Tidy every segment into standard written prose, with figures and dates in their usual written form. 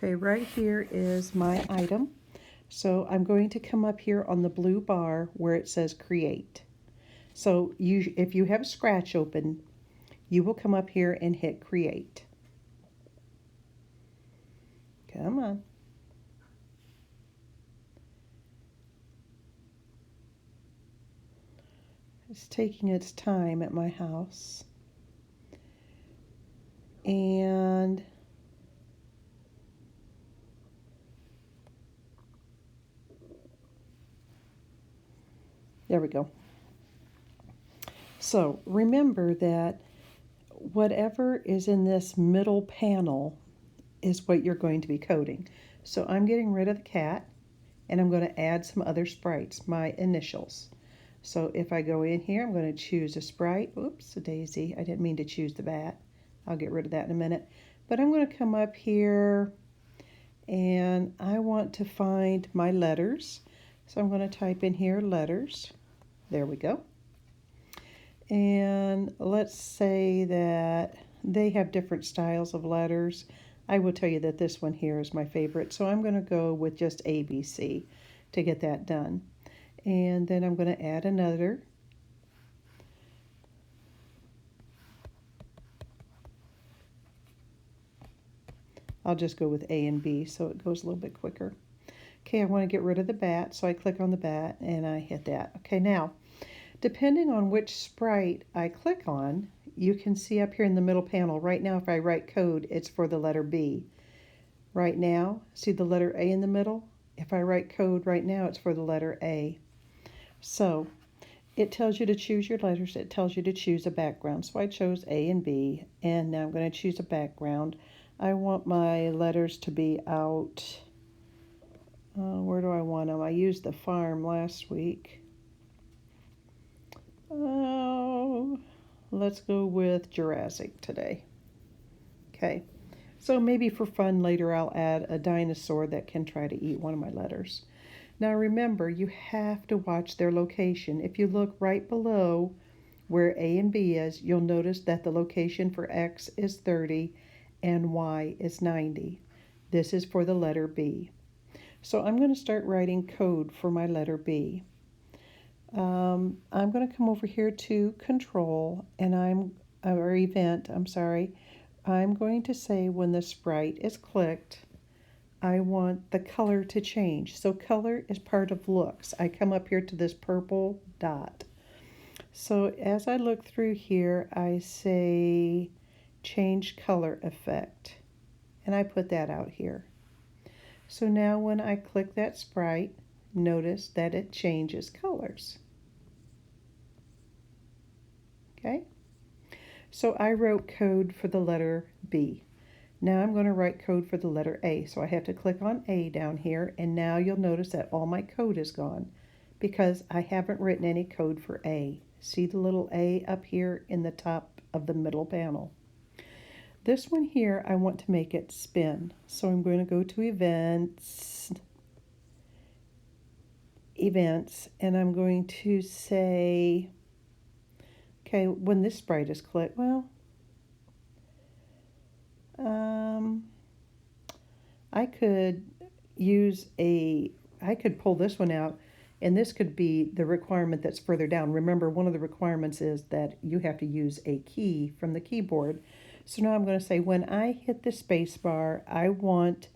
Okay, right here is my item. So I'm going to come up here on the blue bar where it says create. So if you have Scratch open, you will come up here and hit create. Come on. It's taking its time at my house. And there we go. So remember that whatever is in this middle panel is what you're going to be coding. So I'm getting rid of the cat and I'm going to add some other sprites, my initials. So if I go in here, I'm going to choose a sprite. Oops, a daisy. I didn't mean to choose the bat. I'll get rid of that in a minute. But I'm going to come up here and I want to find my letters. So I'm going to type in here letters. There we go. And let's say that they have different styles of letters. I will tell you that this one here is my favorite. So I'm going to go with just ABC to get that done. And then I'm going to add another. I'll just go with A and B so it goes a little bit quicker. Okay, I want to get rid of the bat, so I click on the bat and I hit that. Okay, now, depending on which sprite I click on, you can see up here in the middle panel, right now if I write code, it's for the letter B. Right now, see the letter A in the middle? If I write code right now, it's for the letter A. So, it tells you to choose your letters. It tells you to choose a background. So I chose A and B, and now I'm going to choose a background. I want my letters to be out. Where do I want them? I used the farm last week. Oh, let's go with Jurassic today. Okay, so maybe for fun later I'll add a dinosaur that can try to eat one of my letters. Now remember, you have to watch their location. If you look right below where A and B is, you'll notice that the location for X is 30 and Y is 90. This is for the letter B. So I'm going to start writing code for my letter B. I'm going to come over here to control and or event, I'm sorry. I'm going to say when the sprite is clicked, I want the color to change. So color is part of looks. I come up here to this purple dot. So as I look through here, I say change color effect. And I put that out here. So now when I click that sprite, notice that it changes colors. Okay? So I wrote code for the letter B. Now I'm going to write code for the letter A. So I have to click on A down here, and now you'll notice that all my code is gone because I haven't written any code for A. See the little A up here in the top of the middle panel. This one here, I want to make it spin. So I'm going to go to events, and I'm going to say, okay, when this sprite is clicked, well, I could pull this one out, and this could be the requirement that's further down. Remember, one of the requirements is that you have to use a key from the keyboard. So now I'm going to say when I hit the space bar, I want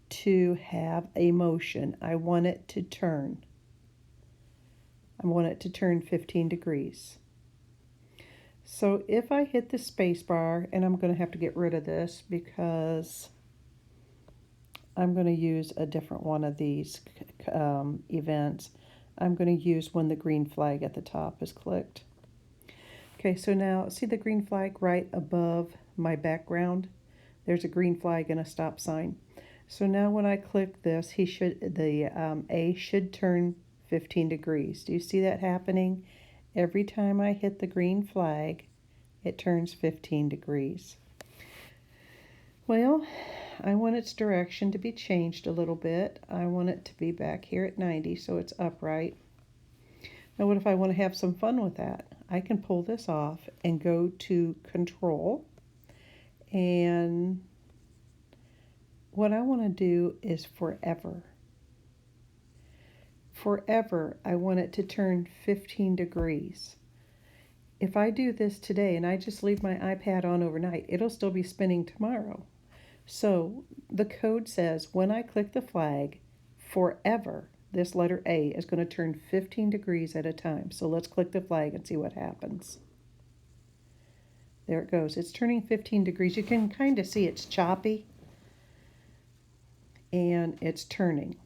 to have a motion. I want it to turn. I want it to turn 15 degrees. So if I hit the space bar, and I'm going to have to get rid of this because I'm going to use a different one of these events. I'm going to use when the green flag at the top is clicked. Okay, so now see the green flag right above my background? There's a green flag and a stop sign. So now when I click this, the A should turn 15 degrees. Do you see that happening? Every time I hit the green flag, it turns 15 degrees. Well, I want its direction to be changed a little bit. I want it to be back here at 90 so it's upright. Now what if I want to have some fun with that? I can pull this off and go to control, and what I want to do is forever. Forever, I want it to turn 15 degrees. If I do this today and I just leave my iPad on overnight, it'll still be spinning tomorrow. So the code says when I click the flag, forever, this letter A is going to turn 15 degrees at a time. So let's click the flag and see what happens. There it goes. It's turning 15 degrees. You can kind of see it's choppy and it's turning.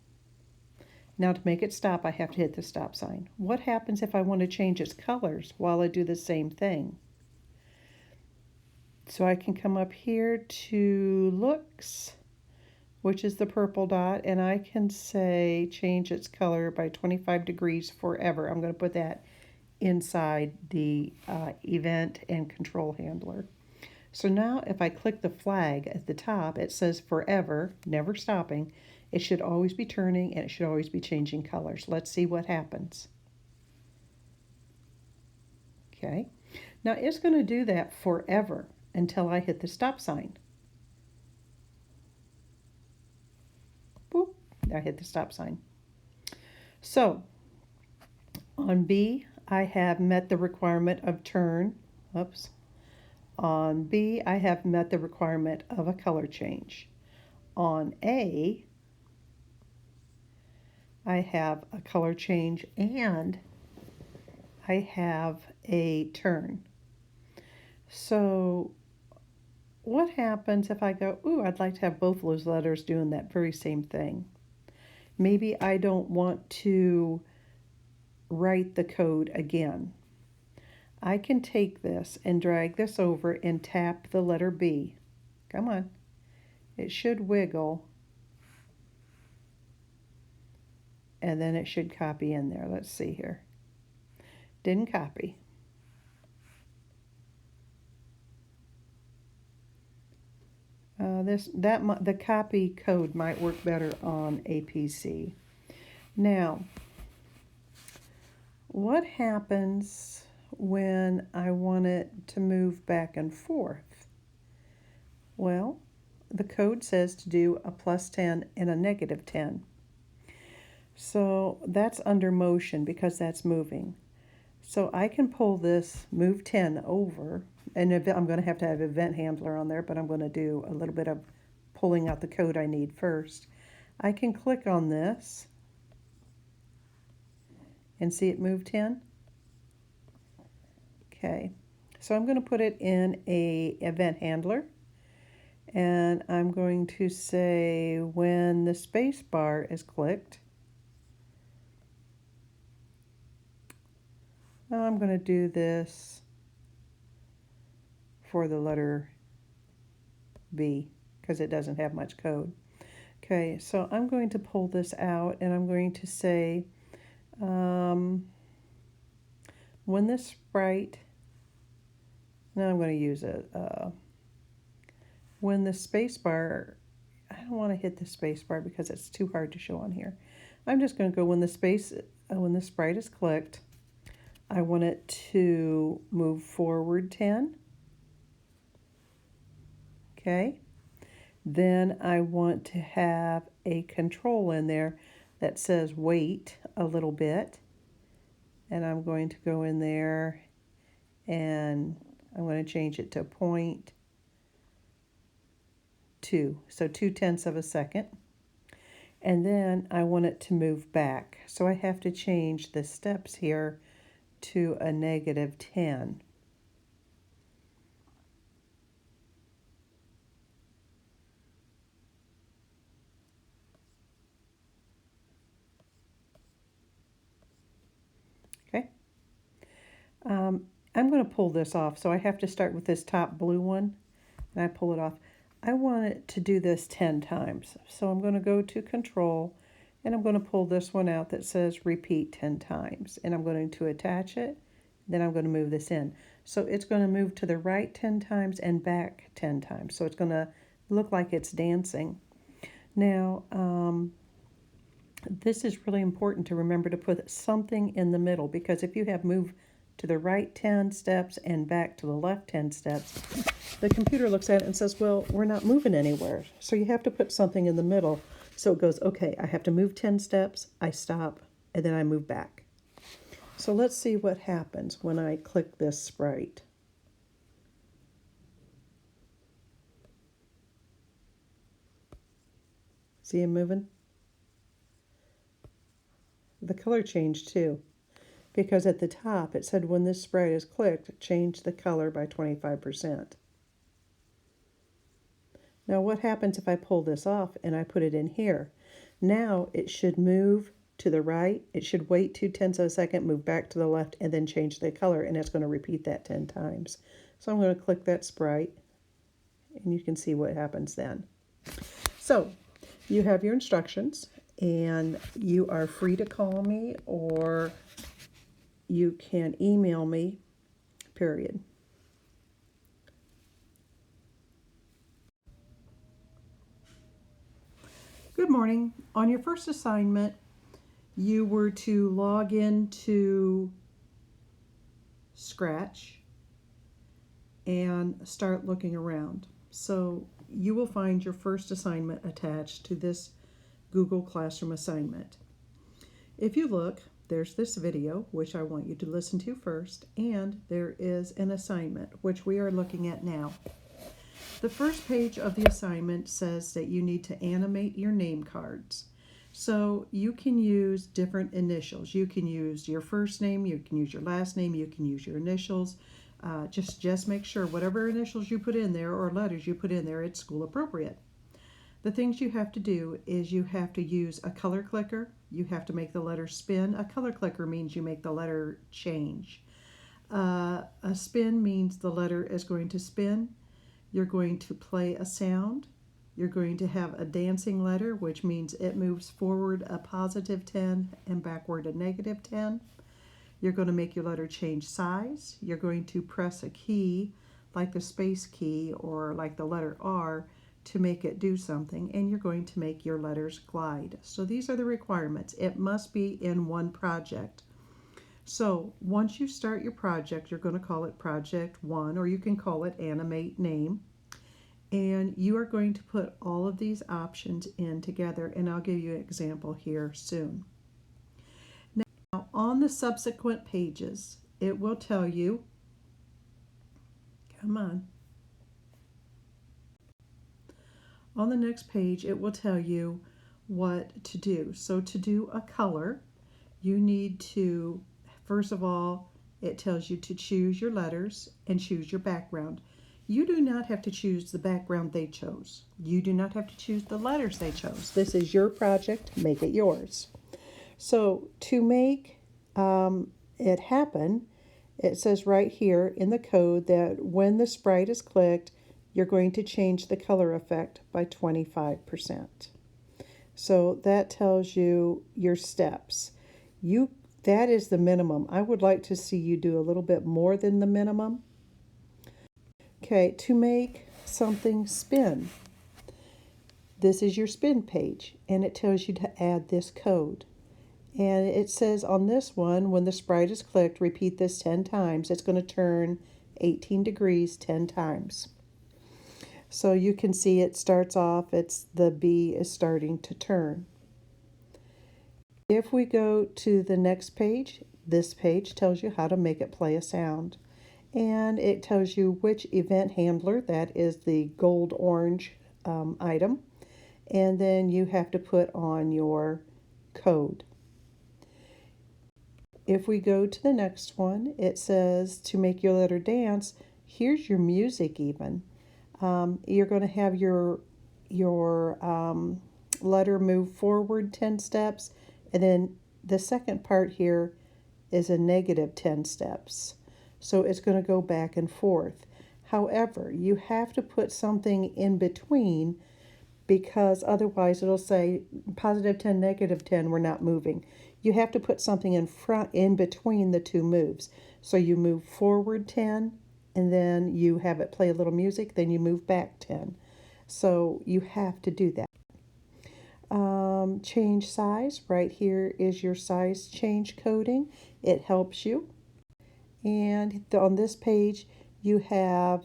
Now to make it stop, I have to hit the stop sign. What happens if I want to change its colors while I do the same thing? So I can come up here to looks, which is the purple dot, and I can say change its color by 25 degrees forever. I'm going to put that inside the event and control handler. So now if I click the flag at the top, it says forever, never stopping. It should always be turning and it should always be changing colors. Let's see what happens. Okay, now it's going to do that forever until I hit the stop sign. Boop, I hit the stop sign. So on B, I have met the requirement of turn. Oops. On B, I have met the requirement of a color change. On A, I have a color change and I have a turn. So what happens if I go, ooh, I'd like to have both of those letters doing that very same thing? Maybe I don't want to write the code again. I can take this and drag this over and tap the letter B. Come on. It should wiggle. And then it should copy in there. Let's see here. Didn't copy. The copy code might work better on a PC. Now, what happens when I want it to move back and forth? Well, the code says to do a +10 and a -10. So that's under motion because that's moving. So I can pull this move 10 over, and I'm going to have event handler on there, but I'm going to do a little bit of pulling out the code I need first. I can click on this and see it move 10. Okay, so I'm going to put it in a event handler, and I'm going to say when the space bar is clicked, I'm going to do this for the letter B because it doesn't have much code. Okay, so I'm going to pull this out and I'm going to say when this sprite, now I'm going to use it, when the space bar, I don't want to hit the space bar because it's too hard to show on here. I'm just going to go when the sprite is clicked, I want it to move forward 10. Okay. Then I want to have a control in there that says wait a little bit. And I'm going to go in there and I'm going to change it to 0.2. So 0.2 of a second. And then I want it to move back. So I have to change the steps here to a -10. Okay. I'm going to pull this off, so I have to start with this top blue one, and I pull it off. I want it to do this 10 times, so I'm going to go to Control, and I'm going to pull this one out that says repeat 10 times, and I'm going to attach it, then I'm going to move this in. So it's going to move to the right 10 times and back 10 times, so it's going to look like it's dancing. Now, this is really important to remember to put something in the middle, because if you have move to the right 10 steps and back to the left 10 steps, the computer looks at it and says, well, we're not moving anywhere. So you have to put something in the middle. So it goes, okay, I have to move 10 steps, I stop, and then I move back. So let's see what happens when I click this sprite. See him moving? The color changed too, because at the top it said when this sprite is clicked, change the color by 25%. Now what happens if I pull this off and I put it in here? Now it should move to the right. It should wait 2/10 of a second, move back to the left, and then change the color, and it's going to repeat that 10 times. So I'm going to click that sprite, and you can see what happens then. So you have your instructions, and you are free to call me or you can email me, period. Good morning. On your first assignment, you were to log into Scratch and start looking around. So you will find your first assignment attached to this Google Classroom assignment. If you look, there's this video, which I want you to listen to first, and there is an assignment, which we are looking at now. The first page of the assignment says that you need to animate your name cards. So you can use different initials. You can use your first name, you can use your last name, you can use your initials. Just make sure whatever initials you put in there or letters you put in there, it's school appropriate. The things you have to do is you have to use a color clicker. You have to make the letter spin. A color clicker means you make the letter change. A spin means the letter is going to spin. You're going to play a sound. You're going to have a dancing letter, which means it moves forward a positive 10 and backward a negative 10. You're going to make your letter change size. You're going to press a key, like the space key or like the letter R, to make it do something, and you're going to make your letters glide. So these are the requirements. It must be in one project. So once you start your project, you're going to call it Project 1, or you can call it Animate Name. And you are going to put all of these options in together, and I'll give you an example here soon. Now, on the subsequent pages, it will tell you, come on the next page, it will tell you what to do. So to do a color, you need to, first of all, it tells you to choose your letters and choose your background. You do not have to choose the background they chose. You do not have to choose the letters they chose. This is your project. Make it yours. So to make it happen, it says right here in the code that when the sprite is clicked, you're going to change the color effect by 25%. So that tells you your steps. That is the minimum. I would like to see you do a little bit more than the minimum. Okay, to make something spin, this is your spin page, and it tells you to add this code. And it says on this one, when the sprite is clicked, repeat this 10 times. It's going to turn 18 degrees 10 times. So you can see it starts off, the B is starting to turn. If we go to the next page, this page tells you how to make it play a sound. And it tells you which event handler, that is the gold-orange item. And then you have to put on your code. If we go to the next one, it says to make your letter dance, here's your music even. You're going to have your letter move forward 10 steps, and then the second part here is a negative 10 steps. So it's going to go back and forth. However, you have to put something in between, because otherwise it'll say positive 10, negative 10, we're not moving. You have to put something in between the two moves. So you move forward 10, and then you have it play a little music, then you move back 10. So you have to do that. Change size, right here is your size change coding. It helps you. And on this page, you have,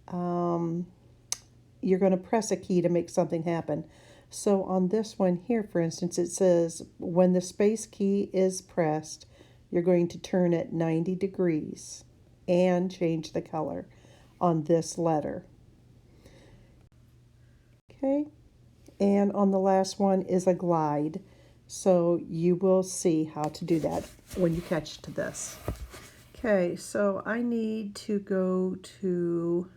you're going to press a key to make something happen. So on this one here, for instance, it says when the space key is pressed, you're going to turn it 90 degrees and change the color on this letter. Okay, and on the last one is a glide. So you will see how to do that when you catch to this. Okay, so I need to go to